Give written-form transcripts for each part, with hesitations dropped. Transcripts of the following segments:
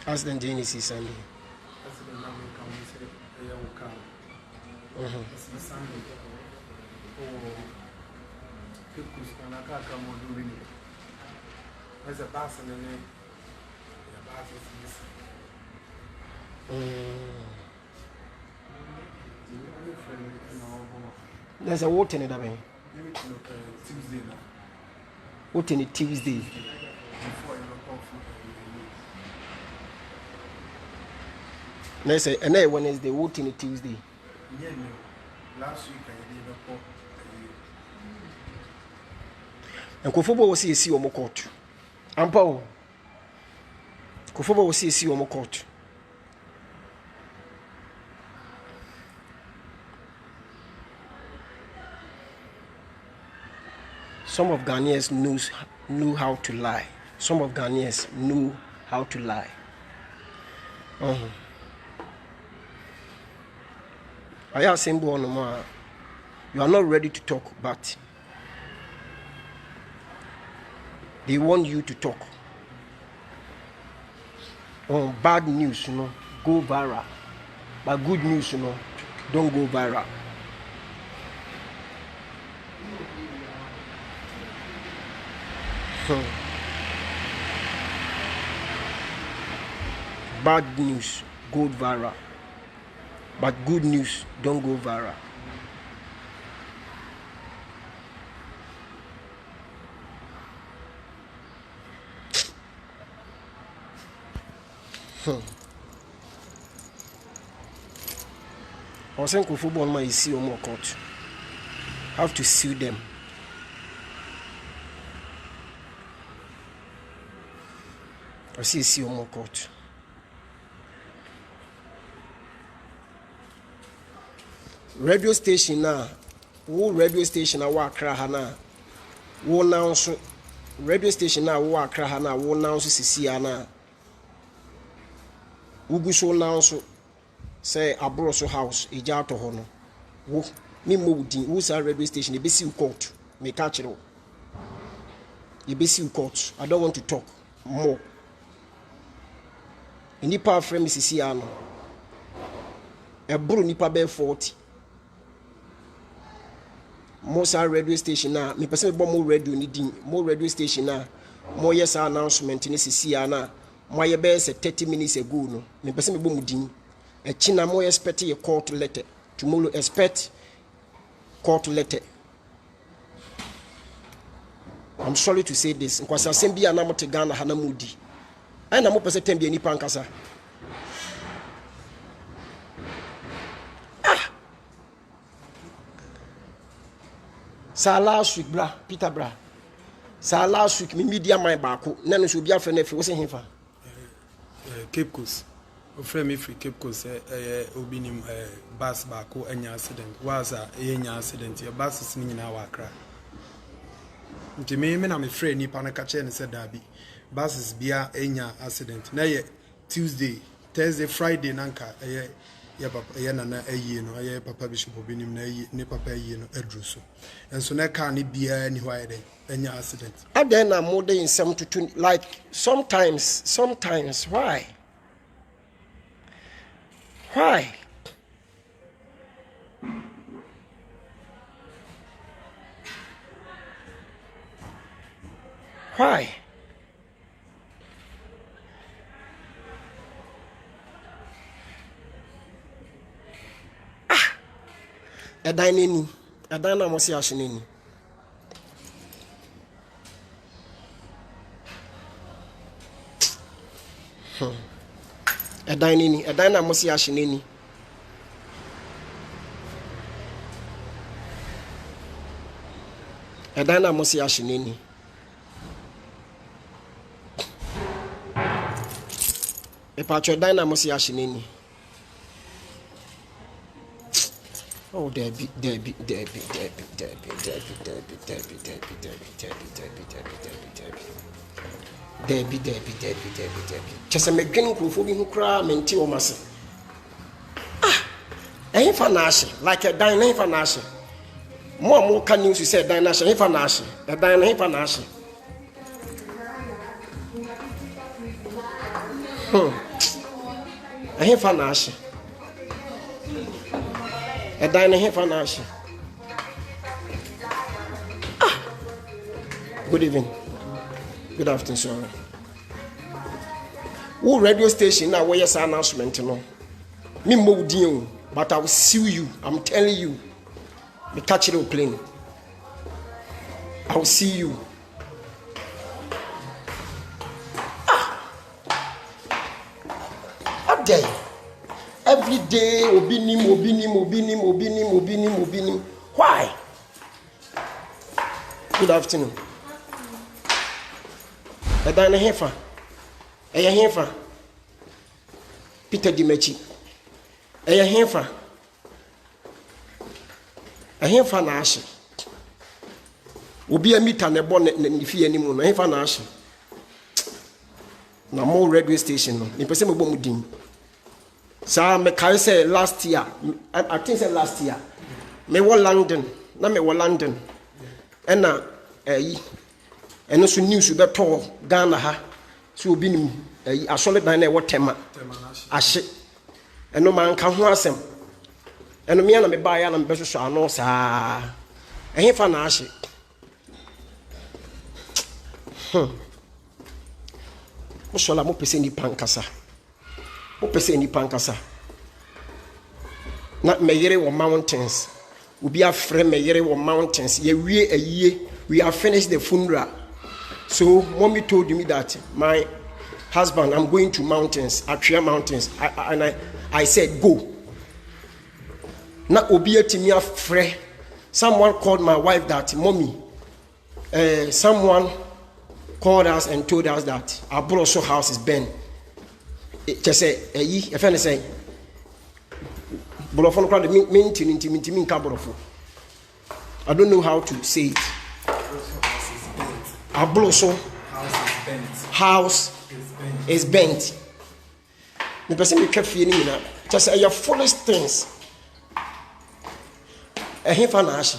Accident Genesis Sunday. Accident na me come say e ya car. It's Sunday. Oh. Kekus na ka mo do we ni. As a pass and then ya pass is There's a water in it, I mean. Tuesday now. What in it Tuesday? Before you look off. Let's say, and then Wednesday, what in it Tuesday? Yeah, no. Last week I did a pop. And Kofobo was see on court. Ampo Kofobo was see on court. Some of Ghanaians knew how to lie. Some of Ghanaians knew how to lie. I have seen one. You are not ready to talk, but they want you to talk. Bad news, go viral. But good news, don't go viral. Bad news go viral, but good news don't go viral. I was saying football man is see more court. Have to sue them. I see more court. Radio station now. Wo radio station na wa Accra ha na. Wo now so radio station na wo Accra ha na wo now so sisi ya na. Ugu so now so say abro so house eja to ho no. Wo me modin wo sa radio station e be see court. Me catch it. E be see court. I don't want to talk more. Nipa frame sisi ya no. Ebro nipa be 40. Most radio station na me person be more radio ni din more radio station na more yes announcement ni sisi ya na mo ye be 30 minutes ago no me person be mu din e chi na mo expect a court letter tomorrow expect court letter. I'm sorry to say this because asem bia na mo te Ghana ha na mudi ai na mo person tem bia nipa nkasa. Sa last week bra Peter bra sa last week me media man baako na no so bia fa na fi wo se hefa Cape Coast o frame me free Cape Coast obi nim bus baako anya accident was a enya accident your bus is nyina wa Accra nti me na me frame nipa na ka che ne se dabi buses bia enya accident na ye Tuesday Thursday Friday nanka ya papa ya nana ayi no ya papa bishop obinim na ayi ne papa ayi no adruso enso na ka ne bia ni hwa eden anya accident aden na more than some to like sometimes why Edan na mo si ahyeneni edan na mo si ahyeneni edan na mo si ahyeneni epacho edan na mo si ahyeneni. Oh, Debbie. Just a mechanical for me who cry, menti o massa. Ain't financial, like a dine financial. More can you say dynasty, ain't financial, a dine ain't financial. Hefa na ahye. Dan ne hefa na ahye. Good evening. Good afternoon, sorry. Who radio station now where your announcement no? Me mo din, but I will sue you. I'm telling you. Me catch it plane. I will see you. Up there. Every day, obinim. Why? Good afternoon. Edana hefa. Eya hefa. Peter Dimechi. Eya hefa. Hefa na ahye. Obi amita ne bo ne fie animu no hefa na ahye. Na mo radio station no. Me pese me bo mu din. Sa me kai say last year. I think say last year. Me wo London. Na me wo London. Ena eno so news be to Ghana ha. So obi nim asole dan na e wo tema. Ahye. Eno man ka ho asem. Eno me na me ba ya na me be so ano sa. Hefa na ahye. Mosola mo pese ni pankasa. Mo pese ni pankasa. Na meyere wo mountains. Ubi afre meyere wo mountains. Ye wie ayie. We have finished the funeral. So mommy told me that my husband, I'm going to mountains, Atria mountains. I said go. Na obi etimi afre. Someone called my wife that mommy. Someone called us and told us that our Boloso house is burned. Just say, if I say, Bolofon crowd, minting Caborofo. I don't know how to say it. Our Boloso house is bent. The person you kept feeling that just say your foolish things. A hefanashi.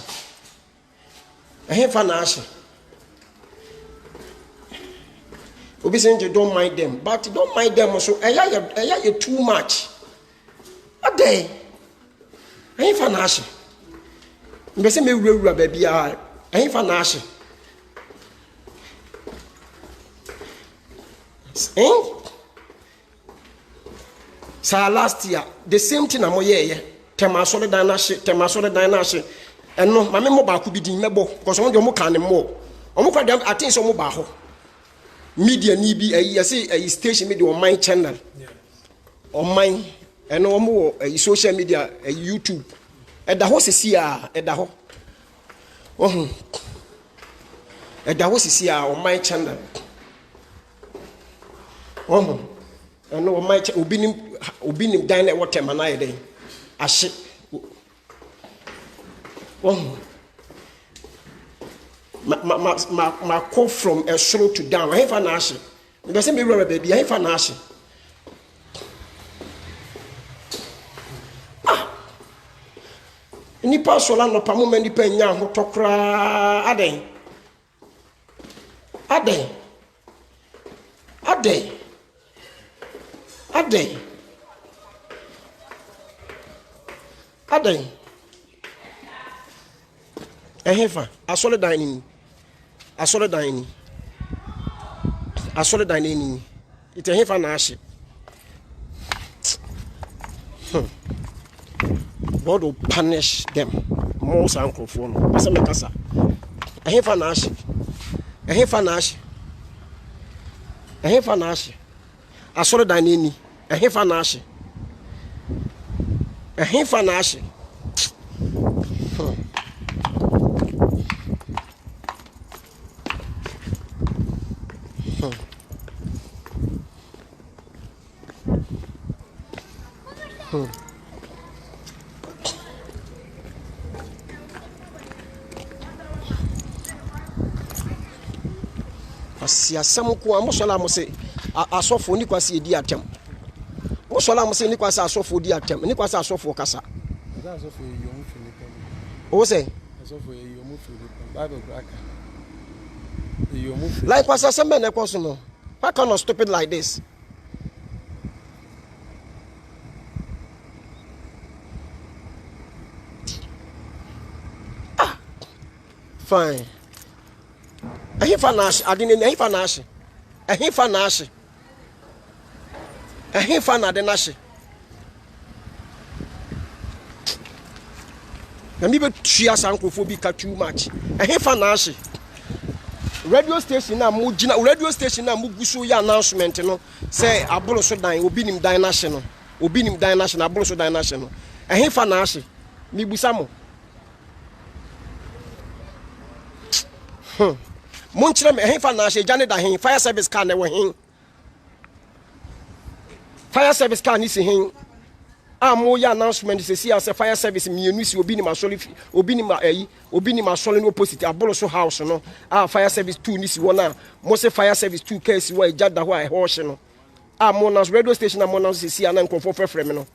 A hefanashi. Obi saying you don't mind them, but you don't mind them also. You too much. A day. I ain't fanashi. You say me rura baby. I ain't fanashi. So last year, the same thing I'm here. Temasole danashi. And no, my memo back could be doing mebo because on your mokan more. Omuka them I think so mubaho. Media ni bi I say a station media on my channel. On mine and no more social media YouTube. At the house is here at the home. At the house is here on my channel. And no my ubinim dine at what time and I day. I shit. My call from a show to down. I have an ash. It doesn't be rubber baby. I have an ash. Nipa solano pamu meni penya hotokra ade. Ehefa asole dining. It's a hefa na ashi. God will punish them. Most uncle phone. Pasa mekasa. A hefa na ashi. Asole dining. A hefa na ashi. Asam ko amosola mo se asofo ni kwase edi atem mosola mo se ni kwase asofo di atem ni kwase asofo kasa asofo yomu filipe o se asofo yomu filipe bible braka yomu filipe like kwase asem na ekoso no why can not stupid like this Fine. I hear Fanash. I didn't hear Fanash. I hear Fanash. I hear Fanadanashi. And maybe 3 years uncle too much. I hear Fanash. Radio station now, radio station now, Mugusu announcement, you know, say Abolo so dying, Obinim die national, Obinim die national, Abolo so die national. I hear Fanashi, Mibusamo. Munchram, I hear Fanashi, Janet, I hear fire service car, never him. Fire service car, Nisi him. Moya announcement is see as a fire service means Obinima Solin opposite Aboloso house, no. Fire service 2 Nisi one most fire service 2 case where Jada Why horse, no. Mona's radio station and Mona's see an uncle for Fremeno.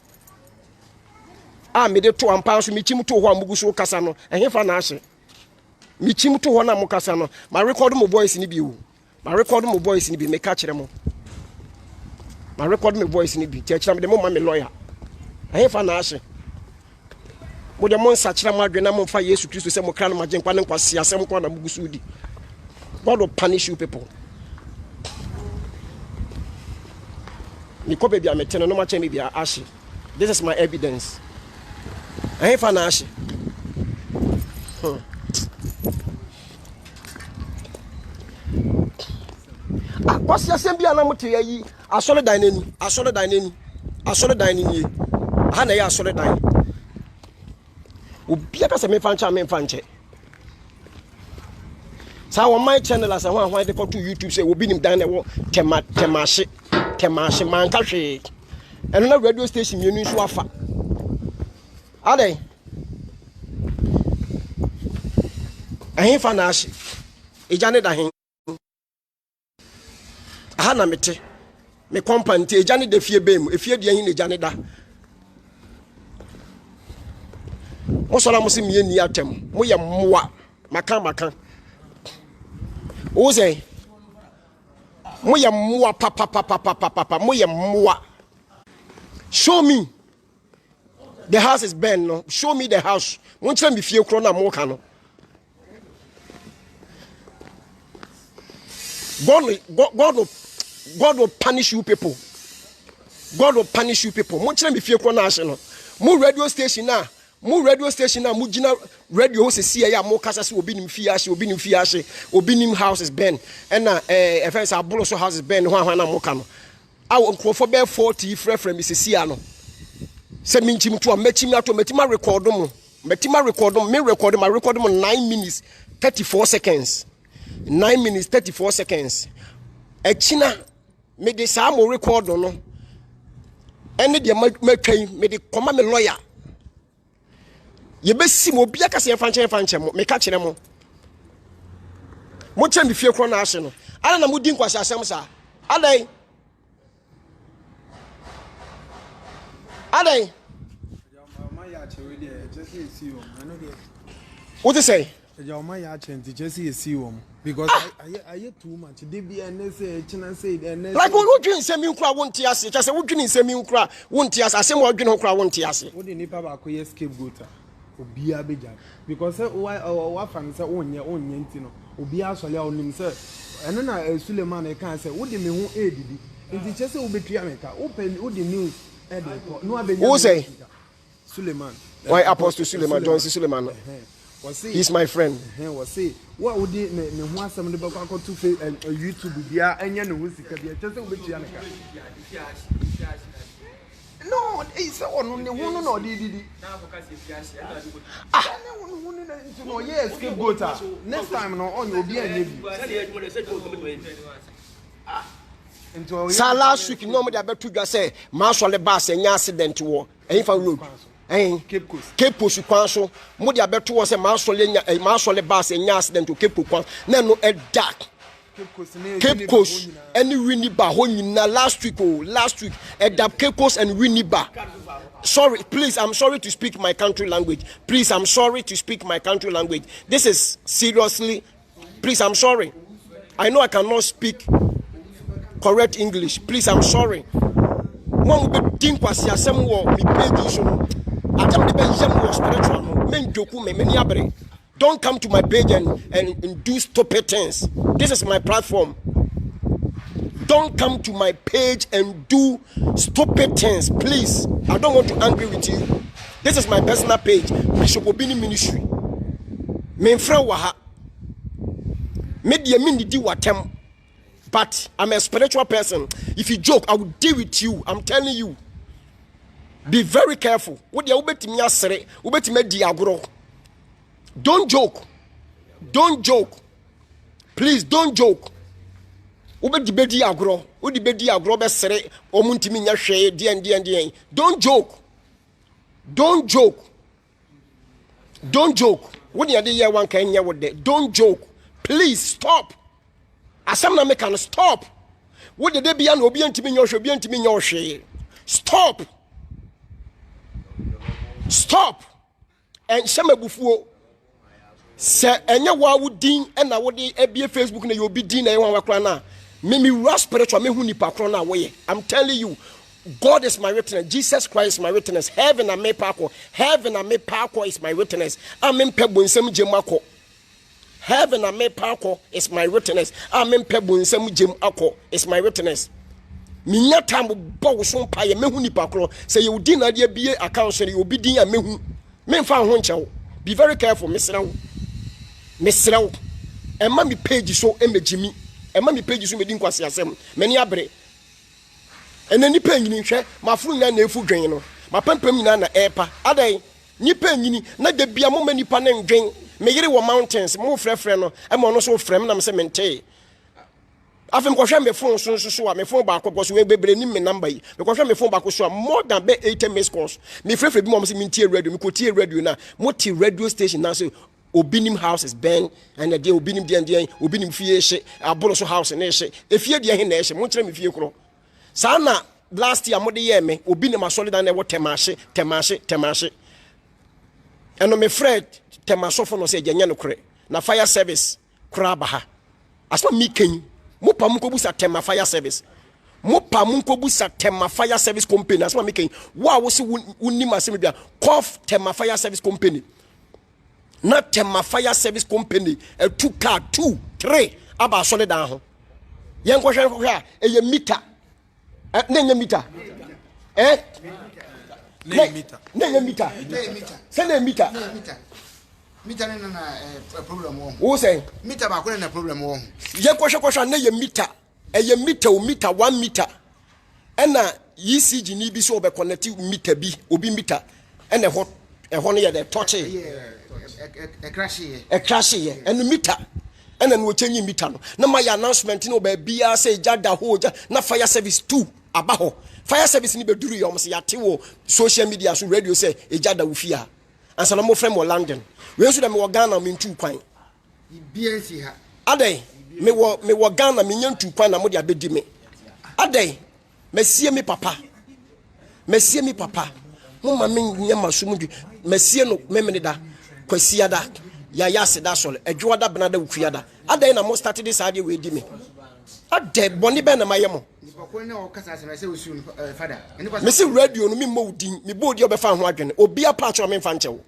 Made it 2 and pounds, Michim to one Muguso Casano, and here for Nashi. Michim to one Mocasano. My record of voice in Ibu. My record of voice in Ibi, may catch them. My record of voice in Ibi, church, I'm the moment lawyer. I have an answer. Would the monster Chama for years to Christ to say Mokran Majin Quasi, some corner Mugusudi. God will punish you people. Nikobe be a metal, no much maybe a ashy. This is my evidence. I have an ashy. What's your same be an amateur? I saw the dining, I saw the dining, I saw the dining. Hana ya sole dan obia ka se me fanche sa wo my channel as one dey go to YouTube say obi nim dan na wo temashi man ka hwe eno na radio station yenu nso afa ade ahin fa na ahye ejane da hin hana mete me company ejane da fie bem efie de hin ejane da Osala musi mieni atem moye mmoa maka o say moye mmoa papa moye mmoa show me the house is burned no show me the house won tell me fie kro na mo ka no God will punish you people. God will punish you people. Mo tell me fie kro na ahye no mo radio station na mu gina radio se see ya mo kasa se obi nim fie ahye obi nim house is ben na efense Abolo so house is ben ho na mo ka no awo nkrofo be 40 frefre mi se see no se minchim to metima record mo me record mo 9 minutes 34 seconds 9 minutes 34 seconds echina me de sa mo record no ene de matwan me de koma me lawyer ye besi mo bia ka se fanche mo me ka kire mo mo che me fie kro na ahye no ana na mo din kwase asem sa adai what you say because I too much like what you say me kra won ti ase just what you say me kra won ti ase asem what you kra won ti ase what the nipa ba ko ye scapegoat obi abeja because wa fan say onye nti no obi asole onim say eno na Suleiman e kan say wo de me hu edidi nti che say wo betua meka open wo de news e de ko no abenya who say Suleiman why Apostle Suleiman Johnson Suleiman he's my friend was say what would me hu asem de bako to YouTube bia enya ne hu sika bia che say wo betua meka no, it's on the one no did. No, yes, scapegoat. Next time no on you'll be a navy. Last week, normally I bet to say, Marshall the bus and accident war, and if I road. Cape Coast, Council, Modia bet to us a Marshall the bus and accident to Cape Coast. No, a dark. Cape Coast and Winneba last week at Cape Coast and Winneba. Sorry, please, I'm sorry to speak my country language. Please, I'm sorry to speak my country language. This is seriously, please, I'm sorry. I know I cannot speak correct English. Please, I'm sorry. One will be think was ya some war, me pay you. I tell the Benjamin was spiritual. Men joku me many abre. Don't come to my page and do stupid things. This is my platform. Don't come to my page and do stupid things, please. I don't want to argue with you. This is my personal page, Bishop Obini Ministry. Menfra waha. Media mini di watem. But I'm a spiritual person. If you joke, I will deal with you. I'm telling you. Be very careful. Don't joke. Don't joke. Please don't joke. Don't joke. Don't joke. Don't joke. Don't joke. Please stop. Asamna me can stop. What did they be an obedient to me? Stop. Stop. And Shamabufu say enya wa wudin and na wode ebie Facebook na you be din na e wan wakra na me rush spiritual me hu nipa kro na wo ye. I'm telling you, God is my witness. Jesus Christ is my witness. Heaven and me parko. Heaven and me parko is my witness. Amen pebo nsem jemako. Heaven and me parko is my witness. Amen pebo nsem jemako is my witness. Minya tambo bo so pa ye me hu nipa kro. Say you din na de bie account so you be din ya me hu. Me fa ho nchew. Be very careful, Mr. Mr. Emma me page so emejimi. Emma me page so medin kwase asem. Mani abre. Ene ni panyini hwe, mafuru nya na efu dwen no. Mapampam nyina na epa. Adai, ni panyini na de bia mo manipa na ndwen. Me yire wo mountains, mo frefre no. E mo no so frem na me se mente. Afem ko hwe me phone so a me phone ba akọ so we bebre ni me number yi. Me ko hwe me phone ba akọ so more than be 80 missed calls. Me frefre bi mo se me tie radio, me ko tie radio na. Mo tie radio station na so Obinim house is bang and the day Obinim dia Obinim fie hye aboro so house na hye. Efie dia he na hye. Mo kire me fie kro. Sana last year mo de ye me Obinim asole dan na wo temashe. Eno me Fred temasofo no se aganya no kre. Na fire service kra ba ha. Asma mi ken. Mo pa mo kobusa tema fire service. Mo pa mo kobusa tema fire service company. Asma mi ken. Wo se wonni masem bia Kof tema fire service company. Not tema fire service company. 2 car 2 3 aba asole dan ho. Yen ko hwe eye meter. Nenye meter. Nenye meter. Send meter. Meter na problem wo. Wo say? Meter ba ko na problem wo. Ye ko hwe na ye meter. Eye meter o meter 1 meter. Ena ECG ni bi so be connect meter bi, obi meter. Ena ho no ye the touch. A crash here. And meter. And then we change meter no. Na my announcement no be bia say jada ho na fire service 2 abaho. Fire service ni be duru yom say yate wo social media so radio say ejada wo fia. Ansa na mo frem wo London. We so da me wo Ghana me ntu kwan. BNC ha. Adai me wo Ghana me ntu kwan na mo de abedi me. Adai mesie me papa. Mo ma me nyama so mu mesie no memene da. Kwasiada ya yaseda sole adwoada benada wufiada adai na mo start this ade we di me ade boni be na mayemo me se radio no me mo din me bodi obefa ho adwene obi apart o me fa nchewo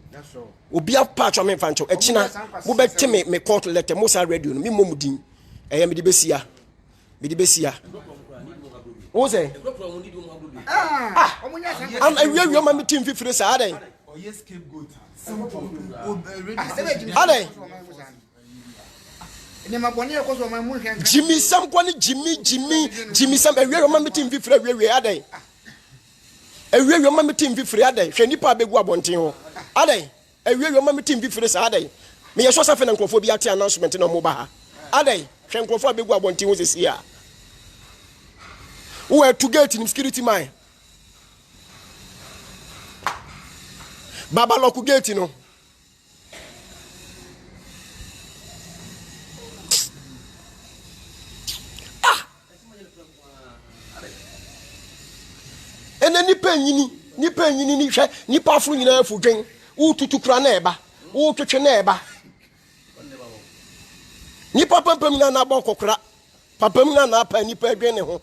echina mo beti me court letter mo sa radio no me mo mudin eya me di besia o say am awie ma me team fifire sa adai scapegoat. Jimmy Sam kwani Jimmy Sam ewe yo mama team fifre ewe adai. Ewe yo mama team fifre adai. Hwe nipa begu abonten ho. Adai. Ewe yo mama team fifre sa adai. Me yeso safe na nkrofo bi ate announcement na mo ba ha. Adai. Hwe nkrofo begu abonten ho sesi a. Wo to gate in security man. Baba loku gate no. Ene nipa nyini ni hwe nipa afuru nyina afu dwen wo tutu kura na eba wo twetwe na eba nipa pampam na na bokokra papam na na apa nipa adwen ne ho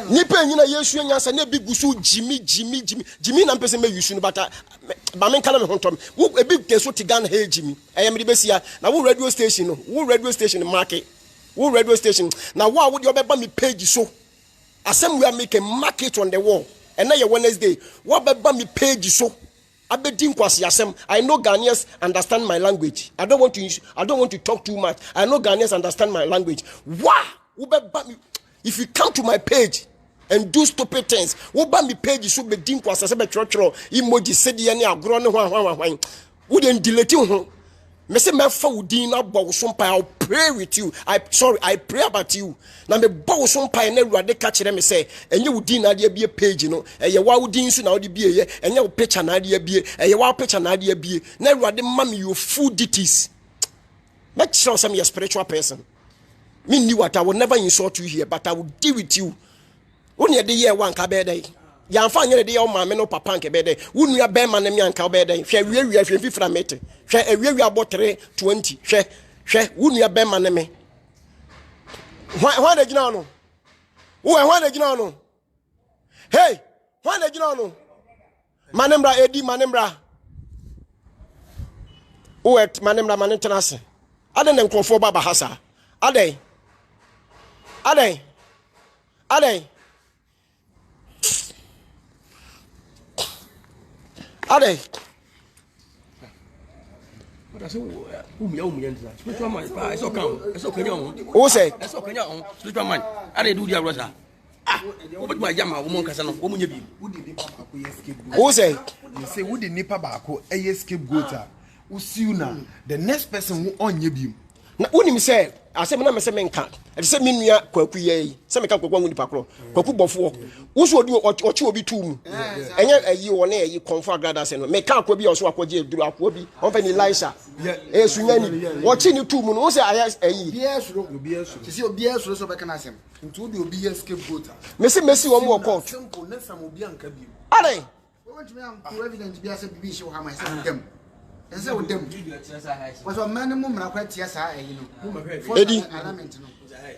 nipa nyina yesu nyansa na bi gusu jimi na mpese me yusu no bata ba men kala me hontom wo e bi keso tigan ha jimi eye me besia na wo radio station market wo radio station na wo a wo de obeba me page so asem we are making market on the wall and na ye Wednesday wo obeba me page so abedin kwase asem. I know Ghanaians understand my language. I don't want to talk too much. I know Ghanaians understand my language. Wow, if you come to my page and do stupid things, what about me page so bedin kwase asem choro emoji sedi ne agro ne hwan wouldn't delete you. Me say me fa udin na bo so mpa. I'll pray with you. I pray about you. Na me bo so mpa na Awurade ka kire me say enye udin na de bie page no eye wa udin so na odi bie ye enye wo picture na de bie eye wa picture na de bie na Awurade ma me your full details. Make sure some you spiritual person. Me knew what I will never insult you here, but I will deal with you. Only the year one ka be dey. Ya mfa nyere de ya o ma me no papa nke be dey. Wonu ya be ma na me anka be dey. Hwe wiawia hwe fifra mete. Hwe awiawia abotre 20. Hwe wonu ya be ma na me. Hwan de gina no? Wo hwan de gina no? Hey, hwan de gina no? Manembra edi manembra. Wo et manembra manentenase. Ade ne nkrofo baba hasa. Ade. But I say, spiritual man, it's okay. Who say? It's okay. Spiritual man. I do the rosa. What my yama, woman, Casano, woman, you Who say? You say, would the nipa bako a escape goater? Usuna, the next person who on your beam. Na unim say asem na mese menka e se menua kwaku ye se meka kwaku nguni pakro kwaku bofo wo so odi oche obi tum enye ayi wo na ayi konfo agrada se no meka akwa bi oso akwaje eduru akwa bi on fe ni Elisha sunyani oche ni tum no wo se ayi se obi esuro so beka na asem nti odi obi escape goater mesi wo mo court simple na sam obi anka bi are we want me am evidence bi ase bi shi wo ha ma se dem ense wo dem was a man mo mra kwa tia sa ayi no edi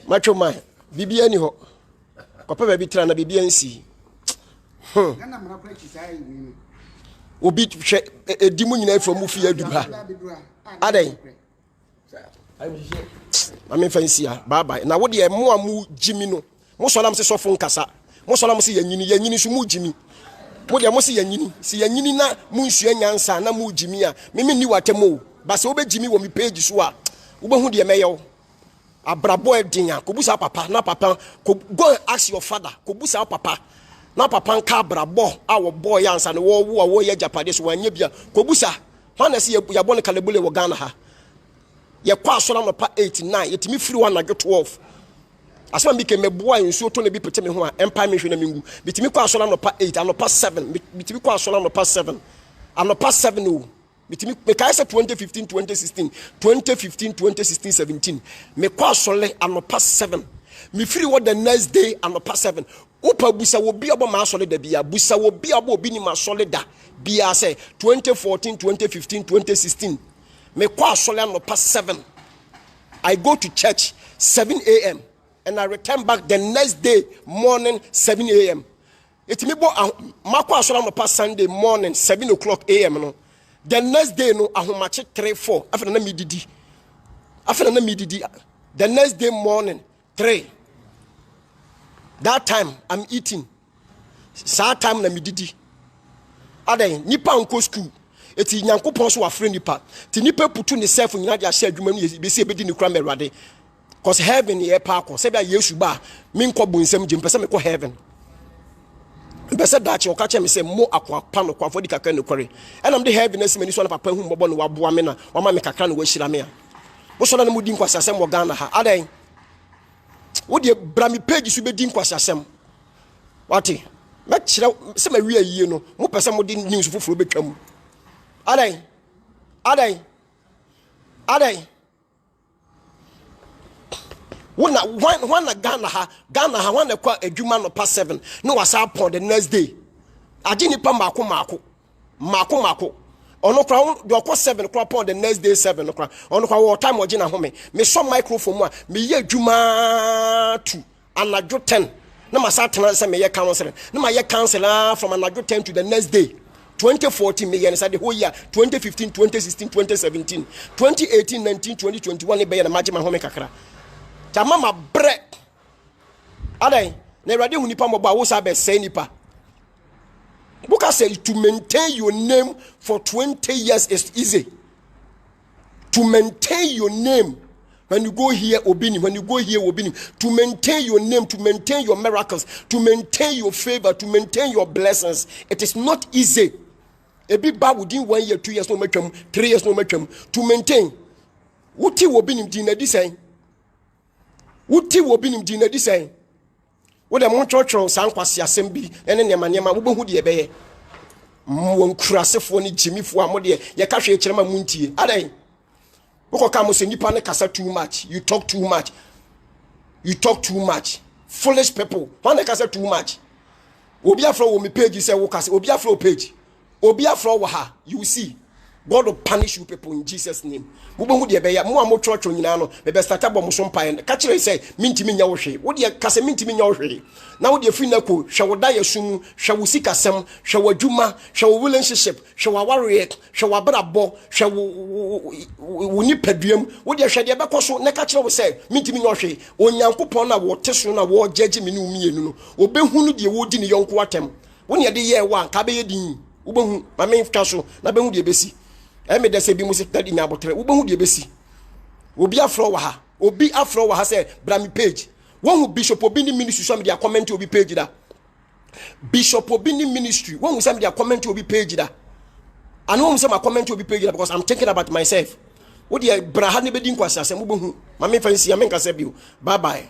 macho man bibia ni ho kopa ba bi tra na bibia nsi na mra kwa tia sa ayi no obi hwe edi mu nyina afro mu fi adura adai ame fancy ya bye bye na wo de mo amu jimi no mo solam se sofo nkasa mo solam se yanyini so mu jimi wo de mo se yanyini na mu nsua nyansa na mu jimi a meme ni watemo ba se wo be jimi wo mi page so a wo be hu de meyew abrabo edinya ko busa papa na papa ko go ask your father ko busa papa na papa nka abrabo a wo boy yansa ne wo ye japade so wanya bia ko busa hwana se ya bon kalebule wo Ghana ha ye kwa asora no pa 89 yetimi free one na 12 asema mbike meboa nsuo to na bi pete me ho a empire me hwe na mengu bitimi kwa asora no pa 8 ano pa 7 bitimi kwa asora no pa 7 ano pa 7 o bitimi me kai se 2015 2016 2015 2016 17 me kwa asole ano pa 7 me free what the next day ano pa 7 upa busa wo bi abo ma asole da bia busa wo bi abo obi ni ma asole da bia se 2014 2015 2016 me kwa asole ano pa 7 I go to church 7 a.m. and I return back the next day morning 7 a.m. It me bo makwa asole no pa Sunday morning 7 o'clock a.m. no. The next day no ahomache 3-4 after na mididi the next day morning 3 that time I'm eating saa time na mididi adan nipa nko school eti nyankopon so wafre nipa ti nipa putu ne self nyina dia share adwuma no be se bedi ne kura merade cause heaven ye pa ko se bia yesu ba me nko bonsam je mpese me ko heaven mpese dachi o ka che me se mo akwa pa no kwa fodi kakra ne kore enam de heaven ase mani so na papa hu mbobo no waboa me na wama me kakra no wahira me a wo so na mudi nkwasa asem wo Ghana ha adan wo de brami page so bedi nkwasa asem wati me kire se ma wi ayi no mo pese mo di news foforo betwam adan When Ghana ha when kwa adwuma no past 7 no wasa upon the next day agini pa mako ono kwa do kwa 7 kwa upon the next day 7 kwa ono kwa time ogina home me so microphone mu a me ye adwuma tu anadwo 10 na masa tena say me counseling na my counselor from anadwo 10 to the next day 2014 me yen say the whole year 2015 2016 2017 2018 19 20 21 be yen magema home kakra ta mama bre adai na erade hu nipa moba wo sa be say nipa Buka say to maintain your name for 20 years is easy. To maintain your name when you go here obini, when you go here obini, to maintain your name, to maintain your miracles, to maintain your favor, to maintain your blessings, it is not easy. A big bad within 1 year, 2 years no make 3 years no make to maintain. Wuti obini dina disay. Wuti obini dina disay. What a montreux sankwasi assembly and then Yamaniama who de be one crassifoni Jimmy for Modi, Yakashi Chama Munti. Ade Okokamus and Nipana Casa too much. You talk too much. You talk too much. Foolish people. One Casa too much. Obia flow me page, you say Wokas, Obia flow page. Obia flow waha. You see. God will punish you people in Jesus' name. Mubu de be ya mo church nyina no be start abo mo sompa en ka kire say mintimi nya wo hwe wo de ka say mintimi nya wo hwe na wo de fi na ko hwe wo da yesum hwe wo sikasem hwe wo adwuma hwe wo relationship hwe wo warrior hwe wo abrabo hwe wo ni paduam wo de hwe de be ko so na ka kire wo say mintimi nya wo hwe onyankopon na wo te so na wo judge me ni umienu no obehunu de wo di ne yonko atem wo ne de ye wa ka be ye din wo behu ma me fka so na behu de besi eme de se bi music tadi nya abotre wo behu de besi obi afro wa ha obi afro wa ha say brami page won hu bishop obi ni ministry so me dia comment obi page da bishop obi ni ministry won hu say me dia comment obi page da and won hu say my comment obi page da because I'm thinking about myself wo dia bra ha ne be di nkwasa say mo behu ma me fancy ya me nka say bi bye bye.